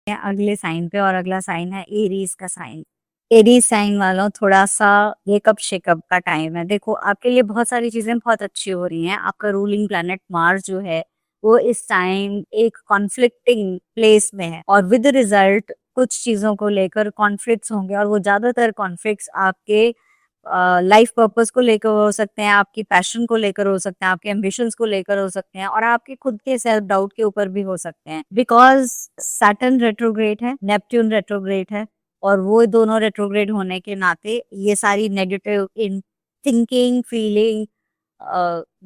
हैं अगले साइन पे, और अगला साइन है एरीज का साइन। एरीज साइन वालों, थोड़ा सा वेकअप शेकअप का टाइम है। देखो, आपके लिए बहुत सारी चीजें बहुत अच्छी हो रही हैं। आपका रूलिंग प्लैनेट मार्स जो है वो इस टाइम एक कॉन्फ्लिक्टिंग प्लेस में है, और विद रिजल्ट कुछ चीजों को लेकर कॉन्फ्लिक्ट्स होंगे, और वो ज्यादातर कॉन्फ्लिक्ट्स आपके लाइफ पर्पस को लेकर हो सकते हैं, आपकी पैशन को लेकर हो सकते हैं, आपके एम्बिशंस को लेकर हो सकते हैं, और आपके खुद के सेल्फ डाउट के ऊपर भी हो सकते हैं। बिकॉज सैटर्न रेट्रोग्रेड है, नेपट्यून रेट्रोग्रेड है, और वो दोनों रेट्रोग्रेड होने के नाते ये सारी negative in thinking, feeling,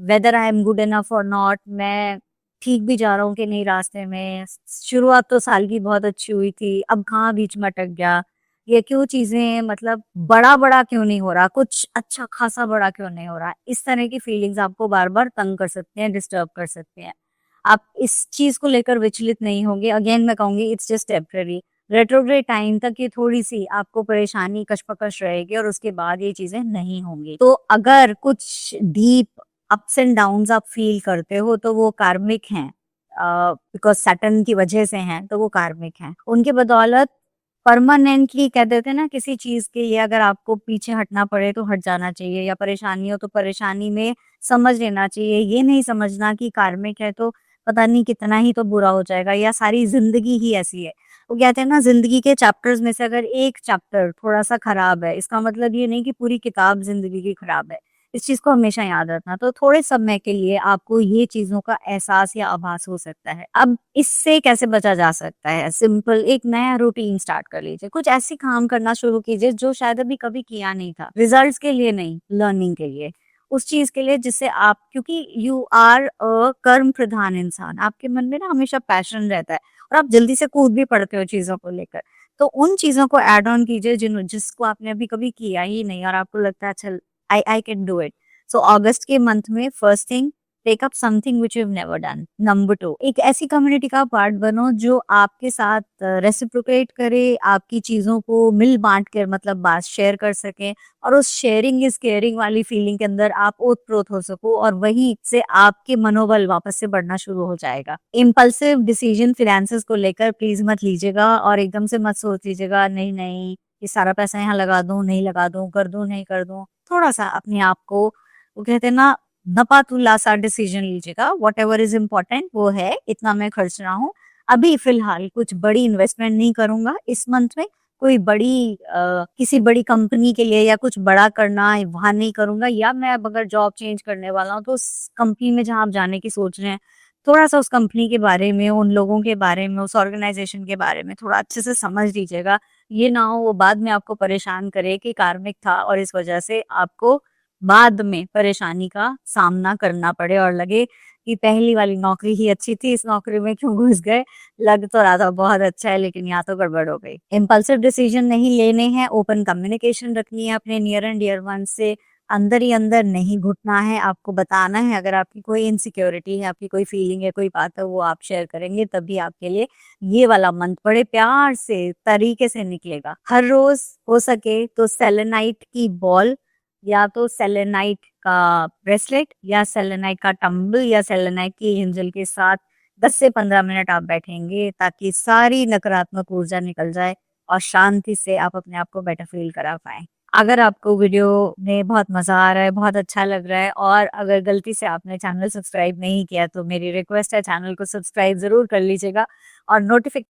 whether I am good enough और नॉट, मैं ठीक भी जा रहा हूँ कि नहीं रास्ते में, शुरुआत तो साल की बहुत अच्छी हुई थी, अब कहाँ बीच में अटक गया, ये क्यों चीजें मतलब बड़ा बड़ा क्यों नहीं हो रहा, कुछ अच्छा खासा बड़ा क्यों नहीं हो रहा। इस तरह की फीलिंग्स आपको बार बार तंग कर सकते हैं, डिस्टर्ब कर सकते हैं। आप इस चीज को लेकर विचलित नहीं होंगे। अगेन मैं कहूंगी it's just temporary. Retrograde time तक ये थोड़ी सी आपको परेशानी कशमकश रहेगी, और उसके बाद ये चीजें नहीं होंगी। तो अगर कुछ डीप अप्स एंड डाउन्स आप फील करते हो तो वो कार्मिक हैं, बिकॉज सैटर्न की वजह से हैं, तो वो कार्मिक हैं। उनके बदौलत परमानेंटली कह देते हैं ना किसी चीज के, ये अगर आपको पीछे हटना पड़े तो हट जाना चाहिए, या परेशानी हो तो परेशानी में समझ लेना चाहिए। ये नहीं समझना कि कार्मिक है तो पता नहीं कितना ही तो बुरा हो जाएगा, या सारी जिंदगी ही ऐसी है। वो कहते हैं ना, जिंदगी के चैप्टर्स में से अगर एक चैप्टर थोड़ा सा खराब है, इसका मतलब ये नहीं कि पूरी किताब जिंदगी की खराब है। इस चीज को हमेशा याद रखना। तो थोड़े समय के लिए आपको ये चीजों का एहसास या आभास हो सकता है। अब इससे कैसे बचा जा सकता है? सिंपल, एक नया रूटीन स्टार्ट कर लीजिए। कुछ ऐसी काम करना शुरू कीजिए जो शायद अभी कभी किया नहीं था। रिजल्ट्स के लिए नहीं, लर्निंग के लिए, उस चीज के लिए जिससे आप, क्योंकि यू आर अ कर्म प्रधान इंसान, आपके मन में ना हमेशा पैशन रहता है, और आप जल्दी से कूद भी पड़ते हो चीजों को लेकर। तो उन चीजों को ऐड ऑन कीजिए जिसको आपने अभी कभी किया ही नहीं, और आपको लगता है चल I can do it. So अगस्त के मंथ में first thing, take up something which you have never done. Number 2, एक ऐसी कम्युनिटी का पार्ट बनो जो आपके साथ रेसिप्रोकेट करे, आपकी चीजों को मिल बांट कर मतलब बात शेयर कर सके, और उस शेयरिंग इज केयरिंग वाली फीलिंग के अंदर आप ओत प्रोत हो सको, और वहीं से आपके मनोबल वापस से बढ़ना शुरू हो जाएगा। इम्पल्सिव डिसीजन फिनेंसेस को लेकर प्लीज मत लीजिएगा, और एकदम से मत सोच लीजिएगा नहीं नहीं ये सारा पैसा यहाँ लगा दूं, नहीं लगा दूं, कर दूं, नहीं कर दूं। थोड़ा सा अपने आप को, वो कहते हैं ना, नपातुल्ला सा डिसीजन लीजिएगा। वॉट एवर इज इम्पोर्टेंट वो है, इतना मैं खर्च रहा हूँ। अभी फिलहाल कुछ बड़ी इन्वेस्टमेंट नहीं करूंगा इस मंथ में, कोई बड़ी किसी बड़ी कंपनी के लिए या कुछ बड़ा करना है वहां नहीं करूंगा, या मैं अब अगर जॉब चेंज करने वाला हूँ तो उस कंपनी में जहां आप जाने की सोच रहे हैं, थोड़ा सा उस कंपनी के बारे में, उन लोगों के बारे में, उस ऑर्गेनाइजेशन के बारे में थोड़ा अच्छे से समझ लीजिएगा। ये ना हो वो बाद में आपको परेशान करे कि कार्मिक था और इस वजह से आपको बाद में परेशानी का सामना करना पड़े, और लगे कि पहली वाली नौकरी ही अच्छी थी, इस नौकरी में क्यों घुस गए। लग तो रहा था बहुत अच्छा है, लेकिन यहाँ तो गड़बड़ हो गई। इम्पल्सिव डिसीजन नहीं लेने हैं, ओपन कम्युनिकेशन रखनी है अपने नियर एंड डियर वन से, अंदर ही अंदर नहीं घुटना है। आपको बताना है, अगर आपकी कोई इनसिक्योरिटी है, आपकी कोई फीलिंग है, कोई बात है, वो आप शेयर करेंगे तभी आपके लिए ये वाला मंथ बड़े प्यार से तरीके से निकलेगा। हर रोज हो सके तो सेलेनाइट की बॉल, या तो सेलेनाइट का ब्रेसलेट, या सेलेनाइट का टंबल, या सेलेनाइट की एंजल के साथ 10 से 15 मिनट आप बैठेंगे, ताकि सारी नकारात्मक ऊर्जा निकल जाए और शांति से आप अपने आप को बेटर फील करा पाए। अगर आपको वीडियो में बहुत मजा आ रहा है, बहुत अच्छा लग रहा है, और अगर गलती से आपने चैनल सब्सक्राइब नहीं किया, तो मेरी रिक्वेस्ट है चैनल को सब्सक्राइब जरूर कर लीजिएगा, और नोटिफिकेशन।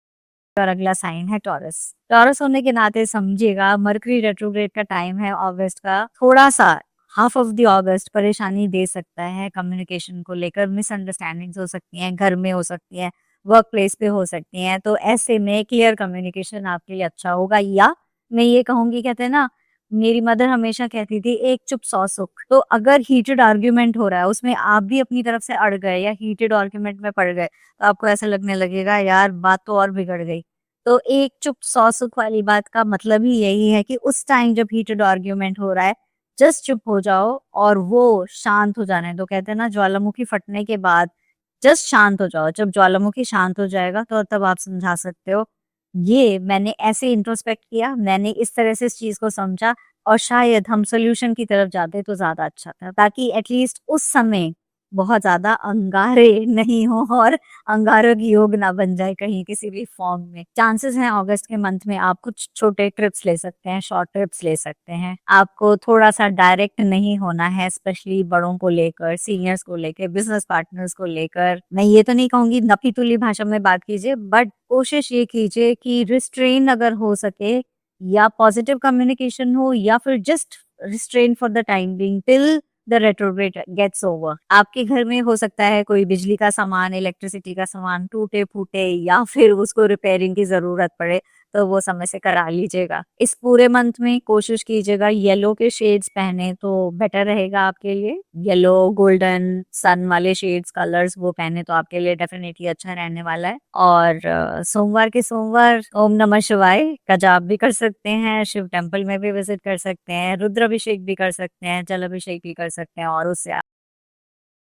और अगला साइन है टॉरस। टॉरस होने के नाते समझिएगा मरकरी रेट्रोग्रेड का टाइम है अगस्त का, थोड़ा सा हाफ ऑफ द अगस्त परेशानी दे सकता है। कम्युनिकेशन को लेकर मिसअंडरस्टैंडिंग्स हो सकती हैं, घर में हो सकती हैं, वर्क प्लेस पे हो सकती हैं। तो ऐसे में क्लियर कम्युनिकेशन आपके लिए अच्छा होगा। या मैं ये कहूंगी, कहते हैं ना, मेरी मदर हमेशा कहती थी एक चुप सौ सुख। तो अगर हीटेड आर्ग्यूमेंट हो रहा है, उसमें आप भी अपनी तरफ से अड़ गए या हीटेड आर्ग्यूमेंट में पड़ गए, तो आपको ऐसा लगने लगेगा यार बात तो और बिगड़ गई। तो एक चुप सौ सुख वाली बात का मतलब ही यही है कि उस टाइम जब हीटेड आर्ग्यूमेंट हो रहा है, जस्ट चुप हो जाओ और वो शांत हो जाने दो। कहते हैं ना, ज्वालामुखी फटने के बाद जस्ट शांत हो जाओ। जब ज्वालामुखी शांत हो जाएगा तो तब आप समझा सकते हो ये मैंने ऐसे इंट्रोस्पेक्ट किया, मैंने इस तरह से इस चीज को समझा, और शायद हम सोल्यूशन की तरफ जाते तो ज्यादा अच्छा था, ताकि एटलीस्ट उस समय बहुत ज़्यादा अंगारे नहीं हो और अंगारों की योग ना बन जाए कहीं किसी भी फॉर्म में। चांसेस हैं अगस्त के मंथ में आप कुछ छोटे ट्रिप्स ले सकते हैं, शॉर्ट ट्रिप्स ले सकते हैं। आपको थोड़ा-सा डायरेक्ट नहीं होना है, स्पेशली बड़ों को लेकर, सीनियर्स को लेके, बिज़नेस पार्टनर्स को लेकर। मैं ये तो नहीं कहूँगी नपी-तुली भाषा में बात कीजिए, बट कोशिश ये कीजिए कि रिस्ट्रेन अगर हो सके या पॉजिटिव कम्युनिकेशन हो या फिर just restrain for the time being till the retrograde gets over. आपके घर में हो सकता है कोई बिजली का सामान, इलेक्ट्रिसिटी का सामान टूटे-फूटे या फिर उसको रिपेयरिंग की ज़रूरत पड़े, तो वो समय से करा लीजिएगा। इस पूरे मंथ में कोशिश कीजिएगा येलो के शेड्स पहने तो बेटर रहेगा आपके लिए। येलो, गोल्डन, सन वाले शेड्स, कलर्स वो पहने तो आपके लिए डेफिनेटली अच्छा रहने वाला है। और सोमवार के सोमवार ओम नमः शिवाय का जाप भी कर सकते हैं, शिव टेम्पल में भी विजिट कर सकते हैं, रुद्राभिषेक भी कर सकते हैं, जल अभिषेक भी कर सकते हैं और उससे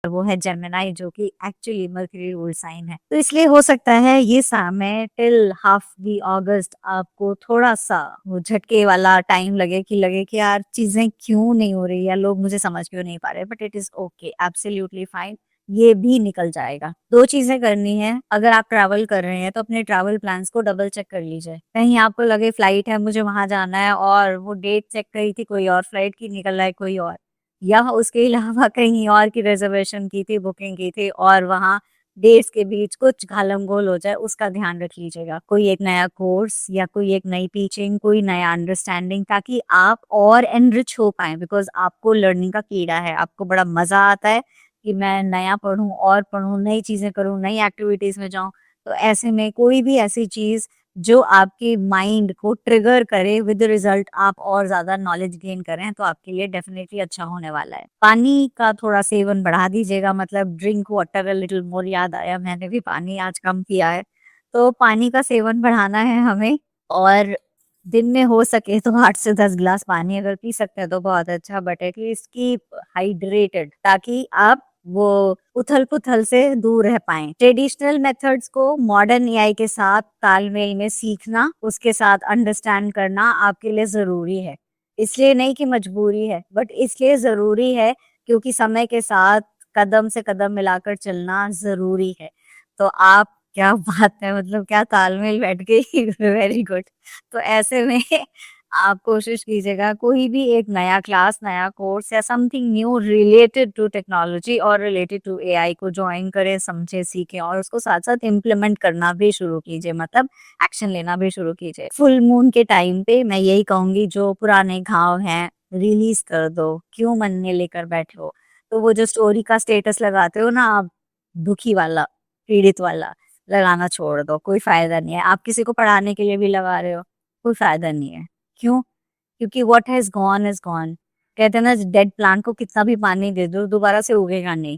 वो है जेमिनी जो कि एक्चुअली मर्क्यूरी रूल साइन है। तो इसलिए हो सकता है ये समय टिल हाफ दी अगस्त आपको थोड़ा-सा वो झटके वाला टाइम लगे कि यार चीज़ें क्यों नहीं हो रही या लोग मुझे समझ क्यों नहीं पा रहे, but it is okay, absolutely fine. ये भी निकल जाएगा। 2 चीज़ें करनी है, अगर आप ट्रैवल कर रहे हैं तो अपने ट्रैवल प्लान्स को डबल चेक कर लीजिए। कहीं आपको लगे फ्लाइट है मुझे वहाँ जाना है और वो डेट चेक करी थी कोई और फ्लाइट की, निकल रहा है कोई और। या उसके अलावा कहीं और की रिजर्वेशन की थी, बुकिंग की थी और वहाँ डेट्स के बीच कुछ घालम-घोल हो जाए, उसका ध्यान रख लीजिएगा। कोई एक नया कोर्स या कोई एक नई टीचिंग, कोई नया अंडरस्टैंडिंग ताकि आप और एनरिच हो पाएँ बिकॉज़ आपको लर्निंग का कीड़ा है। आपको बड़ा मज़ा आता है कि मैं नया पढ़ूँ, नई चीज़ें करूँ, नई एक्टिविटीज़ में जाऊँ। तो ऐसे में कोई भी ऐसी चीज़ जो आपके माइंड को ट्रिगर करे विद द रिजल्ट आप और ज़्यादा नॉलेज गेन करें तो आपके लिए डेफिनेटली अच्छा होने वाला है। पानी का थोड़ा सेवन बढ़ा दीजिएगा मतलब drink water a little more याद आया मैंने भी पानी आज कम पिया है। तो पानी का सेवन बढ़ाना है हमें और दिन में हो सके तो 8 से 10 ग्लास पानी अगर पी सकते हैं तो बहुत अच्छा बट एटलीस्ट कीप हाइड्रेटेड ताकि आप वो उथल-पुथल से दूर रह पाएँ। ट्रेडिशनल मेथड्स को मॉडर्न एआई के साथ तालमेल में सीखना, उसके साथ अंडरस्टैंड करना आपके लिए ज़रूरी है। इसलिए नहीं कि मजबूरी है, बट इसलिए ज़रूरी है क्योंकि समय के साथ कदम से कदम मिलाकर चलना ज़रूरी है। तो आप क्या बात है मतलब क्या तालमेल बैठ गई वेरी गुड। तो ऐसे में आप कोशिश कीजिएगा कोई भी एक नया क्लास, नया कोर्स या something new related to technology और रिलेटेड टू एआई को जॉइन करें, समझें, सीखें और उसको साथ-साथ इम्प्लीमेंट करना भी शुरू कीजिए मतलब एक्शन लेना भी शुरू कीजिए। फुल मून के टाइम पे मैं यही कहूँगी जो पुराने घाव हैं, रिलीज़ कर दो, क्यों मन में लेकर बैठे हो? तो वो जो स्टोरी का स्टेटस लगाते हो ना आप, दुखी वाला, पीड़ित वाला, लगाना छोड़ दो, कोई फ़ायदा नहीं है। आप किसी को पढ़ाने के लिए भी लगा रहे हो, कोई फ़ायदा नहीं है। क्यों? क्योंकि what has gone is gone. कहते हैं ना डेड प्लांट को कितना भी पानी दे दो, दोबारा से उगेगा नहीं।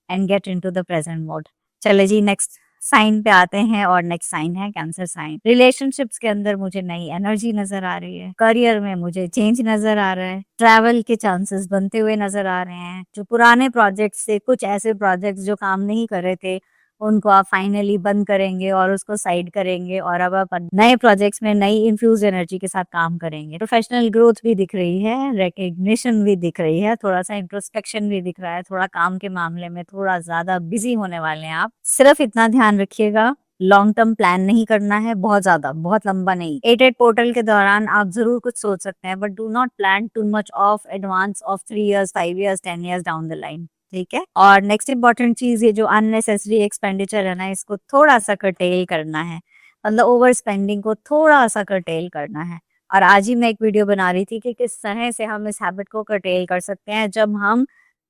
And get into the present mode. चलिए जी नेक्स्ट साइन पे आते हैं और नेक्स्ट साइन है कैंसर साइन। रिलेशनशिप्स के अंदर मुझे नई एनर्जी नज़र आ रही है। करियर में मुझे चेंज नज़र आ रहा है। ट्रैवल के चांसेस बनते हुए नज़र आ रहे हैं। जो पुराने प्रोजेक्ट्स से कुछ ऐसे प्रोजेक्ट्स जो काम नहीं कर रहे थे उनको आप फाइनली बंद करेंगे और उसको साइड करेंगे और अब आप नए प्रोजेक्ट्स में नई इन्फ्यूज एनर्जी के साथ काम करेंगे। प्रोफेशनल ग्रोथ भी दिख रही है, रिकग्निशन भी दिख रही है, थोड़ा-सा इंट्रोस्पेक्शन भी दिख रहा है, थोड़ा काम के मामले में थोड़ा ज़्यादा बिज़ी होने वाले हैं आप। सिर्फ इतना ध्यान रखिएगा लॉन्ग टर्म प्लान नहीं करना है बहुत ज़्यादा, बहुत लंबा नहीं। 8-8 पोर्टल के दौरान आप ज़रूर कुछ सोच सकते हैं but do not plan too much of advance of 3 years, 5 years, 10 years down the line. ठीक है? और नेक्स्ट इम्पोर्टेंट चीज़ ये जो अननेसेसरी एक्सपेंडिचर है ना इसको थोड़ा-सा कर्टेल करना है। मतलब ओवर स्पेंडिंग को थोड़ा-सा कर्टेल करना है। और आज ही मैं एक वीडियो बना रही थी कि किस तरह से हम इस हैबिट को कर्टेल कर सकते हैं जब हम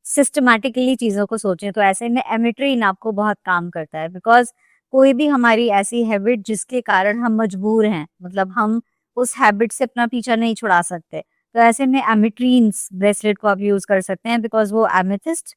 सिस्टमैटिकली चीज़ों को सोचें। तो ऐसे में एमेट्रिन आपको बहुत काम करता है बिकॉज़ कोई भी हमारी ऐसी हैबिट जिसके कारण हम मजबूर हैं, मतलब हम उस हैबिट से अपना पीछा नहीं छुड़ा सकते। तो ऐसे में एमेट्रीन्स ब्रेसलेट को आप यूज़ कर सकते हैं बिकॉज़ वो एमेथिस्ट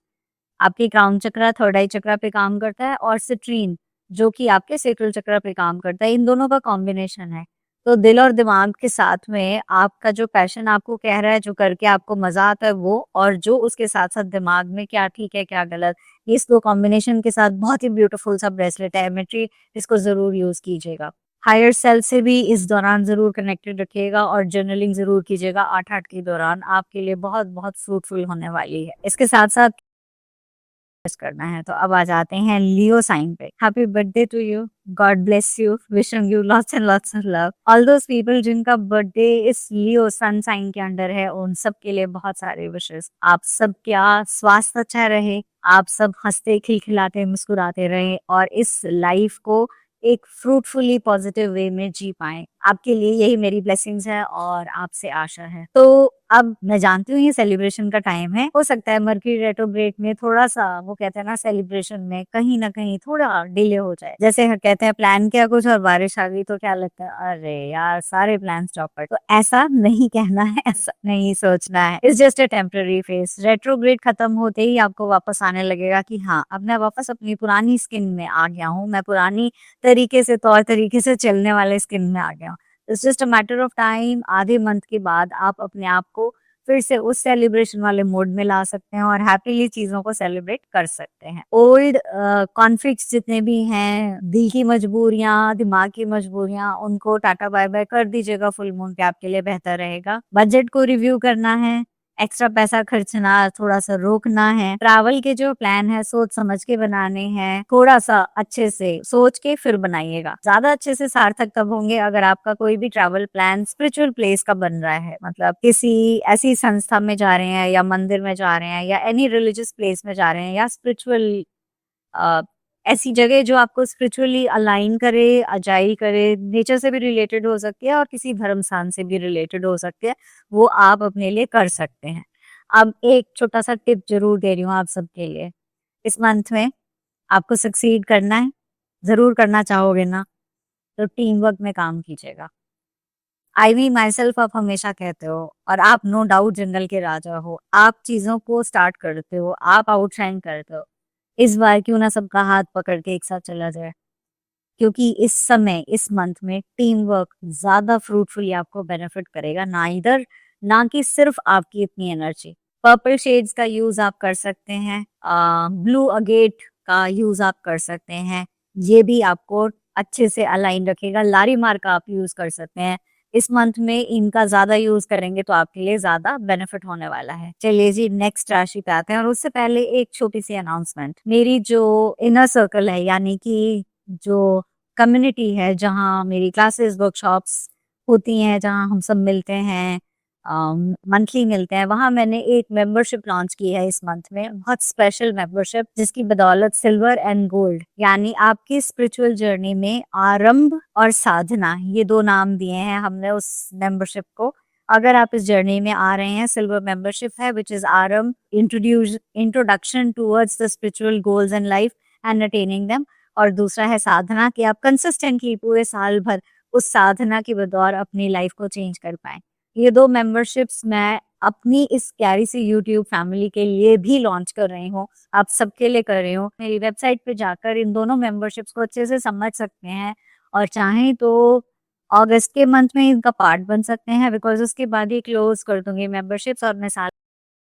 आपके क्राउन चक्रा, थर्ड आई चक्रा पे काम करता है और सिट्रीन जो कि आपके सैक्रल चक्रा पे काम करता है। इन दोनों का कॉम्बिनेशन है। तो दिल और दिमाग के साथ में आपका जो पैशन आपको कह रहा है, जो करके आपको मज़ा आता है वो और जो उसके साथ-साथ दिमाग में क्या ठीक है, क्या गलत, इस 2 कॉम्बिनेशन के साथ बहुत ही ब्यूटीफुल सा ब्रेसलेट है एमेट्री, इसको ज़रूर यूज़ कीजिएगा। हायर सेल्फ से भी इस दौरान ज़रूर कनेक्टेड रखिएगा और जर्नलिंग ज़रूर कीजिएगा 8-8 के दौरान, आपके लिए बहुत-बहुत फ्रूटफुल होने वाली है। इसके साथ-साथ करना है। तो अब आ जाते हैं लियो साइन पे। Happy birthday to you, God bless you, wishing you lots and lots of love. All those people जिनका बर्थडे इस लियो सन साइन के अंडर है, उन सब के लिए बहुत सारे विशेस। आप सब क्या स्वास्थ्य अच्छा रहे, आप सब हंसते खिलखिलाते मुस्कुराते रहे और इस लाइफ को एक फ्रूटफुली पॉजिटिव वे में जी पाएं। आपके लिए यही मेरी ब्लेसिंग्स है और आपसे आशा है। तो अब मैं जानती हूँ ये सेलिब्रेशन का टाइम है, हो सकता है मर्क्यूरी रेट्रोग्रेड में थोड़ा सा वो कहते हैं ना सेलिब्रेशन में कहीं ना कहीं थोड़ा डिले हो जाए। जैसे कहते हैं प्लान किया कुछ और बारिश आ गई तो क्या लगता है अरे यार सारे प्लान चौपट। तो ऐसा नहीं कहना है, ऐसा नहीं सोचना है। It's just a temporary phase. Retrograde खत्म होते ही आपको वापस आने लगेगा कि हाँ अब मैं वापस अपनी पुरानी स्किन में आ गया हूँ, मैं पुरानी तरीके से तौर तरीके से चलने वाले स्किन में आ गया हूँ। It's just a matter of time. आधे मंथ के बाद आप अपने आप को फिर से उस सेलिब्रेशन वाले मोड में ला सकते हैं और हैप्पीली चीजों को सेलिब्रेट कर सकते हैं। ओल्ड कॉन्फ्लिक्ट्स जितने भी हैं, दिल की मजबूरियां, दिमाग की मजबूरियां, उनको टाटा बाय बाय कर दीजिएगा। फुल मून पे आपके लिए बेहतर रहेगा। बजट को रिव्यू करना है, एक्स्ट्रा पैसा खर्चना थोड़ा सा रोकना है। ट्रैवल के जो प्लान है सोच समझ के बनाने हैं, थोड़ा सा अच्छे से सोच के फिर बनाइएगा। ज्यादा अच्छे से सार्थक तब होंगे अगर आपका कोई भी ट्रैवल प्लान स्पिरिचुअल प्लेस का बन रहा है, मतलब किसी ऐसी संस्था में जा रहे हैं या मंदिर में जा रहे हैं या एनी रिलीजियस प्लेस में जा रहे हैं या स्पिरिचुअल ऐसी जगह जो आपको स्पिरिचुअली अलाइन करे, अजाई करे। नेचर से भी रिलेटेड हो सकती है और किसी धर्म स्थान से भी रिलेटेड हो सकती है, वो आप अपने लिए कर सकते हैं। अब एक छोटा सा टिप जरूर दे रही हूँ आप सबके लिए। इस मंथ में आपको सक्सीड करना है, जरूर करना चाहोगे ना, तो टीम वर्क में काम कीजिएगा। आई वी माई सेल्फ आप हमेशा कहते हो और आप नो डाउट जंगल के राजा हो। आप चीजों को स्टार्ट करते हो, आप आउटशाइन करते हो। इस बार क्यों ना सबका हाथ पकड़ के एक साथ चला जाए, क्योंकि इस समय इस मंथ में टीम वर्क ज्यादा फ्रूटफुली आपको बेनिफिट करेगा। ना इधर ना कि सिर्फ आपकी इतनी एनर्जी। पर्पल शेड्स का यूज आप कर सकते हैं, ब्लू अगेट का यूज आप कर सकते हैं, ये भी आपको अच्छे से अलाइन रखेगा। लारीमार का आप यूज कर सकते हैं। इस मंथ में इनका ज्यादा यूज करेंगे तो आपके लिए ज्यादा बेनिफिट होने वाला है। चलिए जी नेक्स्ट राशि पे आते हैं और उससे पहले एक छोटी सी अनाउंसमेंट। मेरी जो इनर सर्कल है यानी कि जो कम्युनिटी है जहाँ मेरी क्लासेस वर्कशॉप्स होती हैं, जहाँ हम सब मिलते हैं, मंथली मिलते हैं, वहाँ मैंने एक मेंबरशिप लॉन्च की है इस मंथ में। बहुत स्पेशल मेंबरशिप जिसकी बदौलत सिल्वर एंड गोल्ड यानी आपकी स्पिरिचुअल जर्नी में आरंभ और साधना, ये दो नाम दिए हैं हमने उस मेंबरशिप को। अगर आप इस जर्नी में आ रहे हैं, सिल्वर मेंबरशिप है विच इज आरंभ, introduction towards the spiritual goals in life and attaining them. और दूसरा है साधना कि आप कंसिस्टेंटली पूरे साल भर उस साधना की बदौर अपनी लाइफ को चेंज कर पाए। ये दो मेंबरशिप्स मैं अपनी इस प्यारी सी यूट्यूब फैमिली के लिए भी लॉन्च कर रही हूँ, आप सबके लिए कर रही हूँ। मेरी वेबसाइट पे जाकर इन दोनों मेंबरशिप्स को अच्छे से समझ सकते हैं और चाहें तो अगस्त के मंथ में इनका पार्ट बन सकते हैं, बिकॉज उसके बाद ही क्लोज कर दूंगी मेंबरशिप्स और मैं साल